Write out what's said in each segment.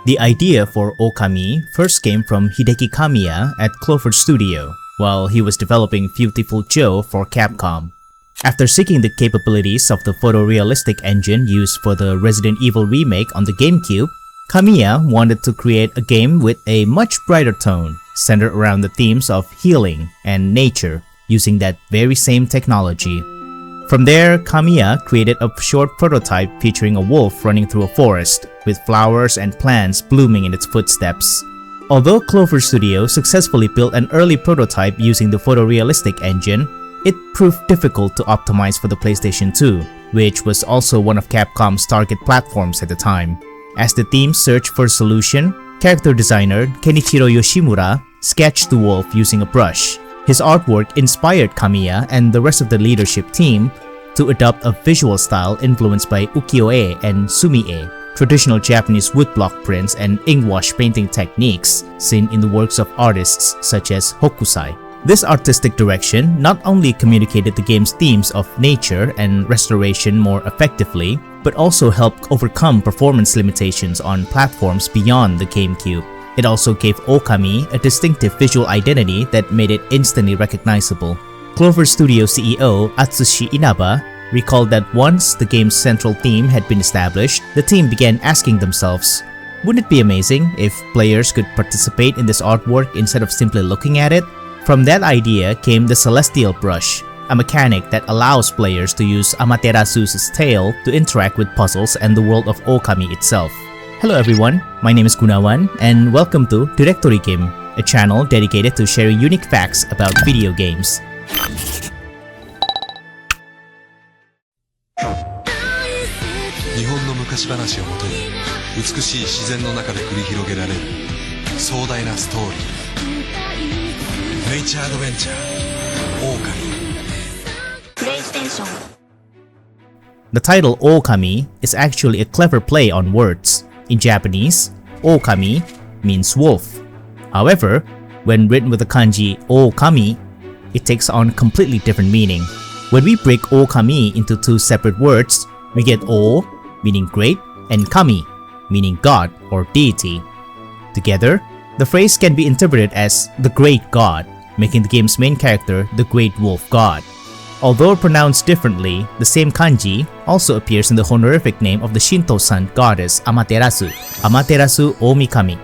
The idea for Ōkami first came from Hideki Kamiya at Clover Studio, while he was developing Beautiful Joe for Capcom. After seeking the capabilities of the photorealistic engine used for the Resident Evil remake on the GameCube, Kamiya wanted to create a game with a much brighter tone, centered around the themes of healing and nature, using that very same technology. From there, Kamiya created a short prototype featuring a wolf running through a forest, with flowers and plants blooming in its footsteps. Although Clover Studio successfully built an early prototype using the photorealistic engine, it proved difficult to optimize for the PlayStation 2, which was also one of Capcom's target platforms at the time. As the team searched for a solution, character designer Kenichiro Yoshimura sketched the wolf using a brush. His artwork inspired Kamiya and the rest of the leadership team to adopt a visual style influenced by ukiyo-e and sumi-e, traditional Japanese woodblock prints and ink-wash painting techniques seen in the works of artists such as Hokusai. This artistic direction not only communicated the game's themes of nature and restoration more effectively, but also helped overcome performance limitations on platforms beyond the GameCube. It also gave Ōkami a distinctive visual identity that made it instantly recognizable. Clover Studio CEO Atsushi Inaba recalled that once the game's central theme had been established, the team began asking themselves, wouldn't it be amazing if players could participate in this artwork instead of simply looking at it? From that idea came the Celestial Brush, a mechanic that allows players to use Amaterasu's tail to interact with puzzles and the world of Ōkami itself. Hello everyone, my name is Gunawan and welcome to Directory Game, a channel dedicated to sharing unique facts about video games. Nihonの昔話をもとに美しい自然の中で繰り広げられる壮大なストーリー。ネイチャーアドベンチャーŌkami。PlayStation. The title Ōkami is actually a clever play on words. In Japanese, Ōkami means wolf. However, when written with the kanji Ōkami, it takes on completely different meaning. When we break Ōkami into two separate words, we get O, meaning great, and Kami, meaning god or deity. Together, the phrase can be interpreted as the great god, making the game's main character the great wolf god. Although pronounced differently, the same kanji also appears in the honorific name of the Shinto sun goddess Amaterasu, Amaterasu Omikami.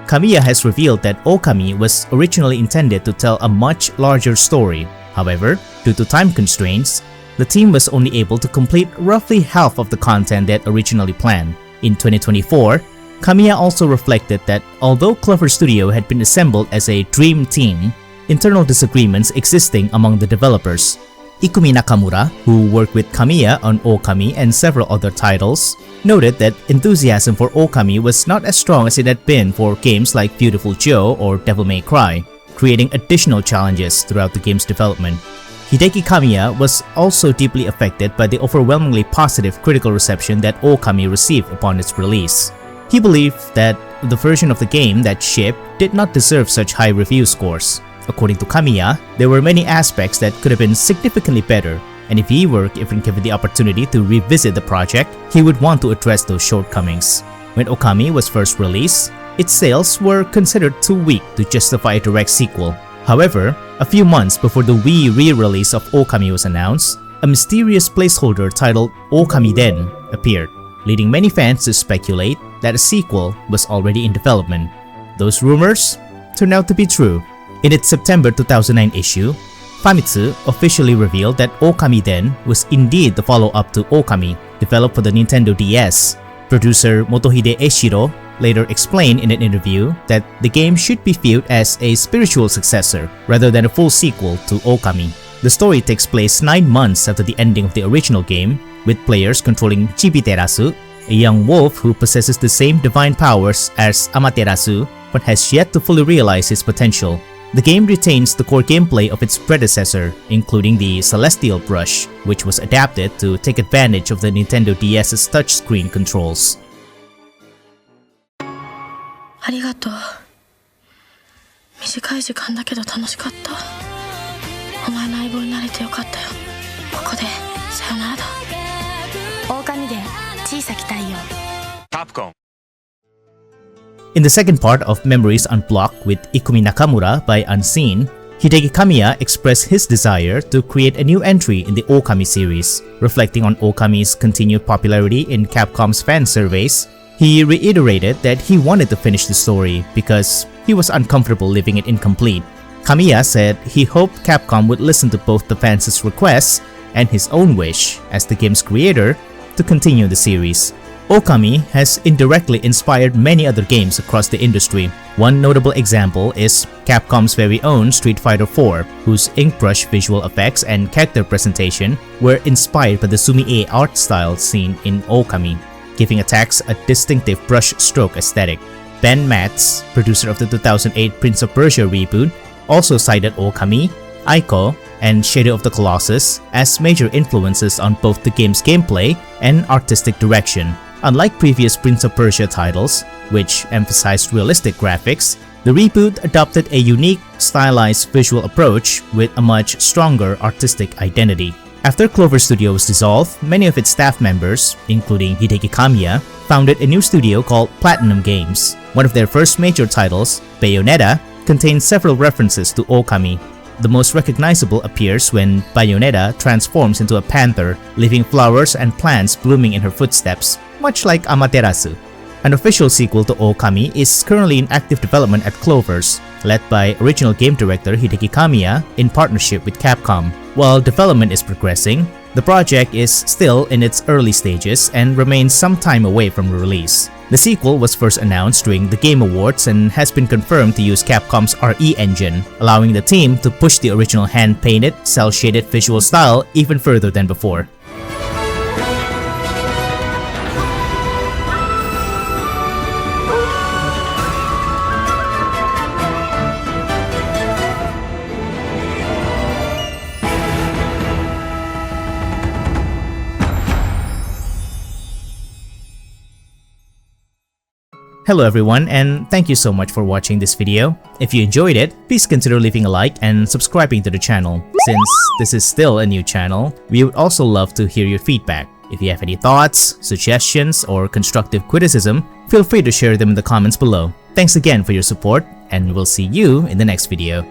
Kamiya has revealed that Ōkami was originally intended to tell a much larger story. However, due to time constraints, the team was only able to complete roughly half of the content that originally planned. In 2024, Kamiya also reflected that although Clover Studio had been assembled as a dream team, internal disagreements existing among the developers. Ikumi Nakamura, who worked with Kamiya on Ōkami and several other titles, noted that enthusiasm for Ōkami was not as strong as it had been for games like Beautiful Joe or Devil May Cry, creating additional challenges throughout the game's development. Hideki Kamiya was also deeply affected by the overwhelmingly positive critical reception that Ōkami received upon its release. He believed that the version of the game that shipped did not deserve such high review scores. According to Kamiya, there were many aspects that could have been significantly better, and if he were given the opportunity to revisit the project, he would want to address those shortcomings. When Ōkami was first released, its sales were considered too weak to justify a direct sequel. However, a few months before the Wii re-release of Ōkami was announced, a mysterious placeholder titled Ōkami Den appeared, leading many fans to speculate that a sequel was already in development. Those rumors turned out to be true. In its September 2009 issue, Famitsu officially revealed that Ōkami Den was indeed the follow-up to Ōkami, developed for the Nintendo DS. Producer Motohide Eshiro later explained in an interview that the game should be viewed as a spiritual successor rather than a full sequel to Ōkami. The story takes place 9 months after the ending of the original game, with players controlling Chibiterasu, a young wolf who possesses the same divine powers as Amaterasu but has yet to fully realize his potential. The game retains the core gameplay of its predecessor, including the Celestial Brush, which was adapted to take advantage of the Nintendo DS's touchscreen controls. ありがとう。短い時間だけど楽しかった。お前の相棒になれてよかったよ。ここでさよならだ。Ōkamiで小さき太陽。Capcom。In the second part of Memories Unblocked with Ikumi Nakamura by Unseen, Hideki Kamiya expressed his desire to create a new entry in the Ōkami series. Reflecting on Ōkami's continued popularity in Capcom's fan surveys, he reiterated that he wanted to finish the story because he was uncomfortable leaving it incomplete. Kamiya said he hoped Capcom would listen to both the fans' requests and his own wish, as the game's creator, to continue the series. Ōkami has indirectly inspired many other games across the industry. One notable example is Capcom's very own Street Fighter IV, whose ink brush visual effects and character presentation were inspired by the sumi-e art style seen in Ōkami, giving attacks a distinctive brush stroke aesthetic. Ben Matz, producer of the 2008 Prince of Persia reboot, also cited Ōkami, Ico, and Shadow of the Colossus as major influences on both the game's gameplay and artistic direction. Unlike previous Prince of Persia titles, which emphasized realistic graphics, the reboot adopted a unique, stylized visual approach with a much stronger artistic identity. After Clover Studio was dissolved, many of its staff members, including Hideki Kamiya, founded a new studio called Platinum Games. One of their first major titles, Bayonetta, contains several references to Ōkami. The most recognizable appears when Bayonetta transforms into a panther, leaving flowers and plants blooming in her footsteps, much like Amaterasu. An official sequel to Ōkami is currently in active development at Clover's, led by original game director Hideki Kamiya in partnership with Capcom. While development is progressing, the project is still in its early stages and remains some time away from release. The sequel was first announced during the Game Awards and has been confirmed to use Capcom's RE engine, allowing the team to push the original hand-painted, cel-shaded visual style even further than before. Hello everyone, and thank you so much for watching this video. If you enjoyed it, please consider leaving a like and subscribing to the channel. Since this is still a new channel, we would also love to hear your feedback. If you have any thoughts, suggestions, or constructive criticism, feel free to share them in the comments below. Thanks again for your support, and we'll see you in the next video.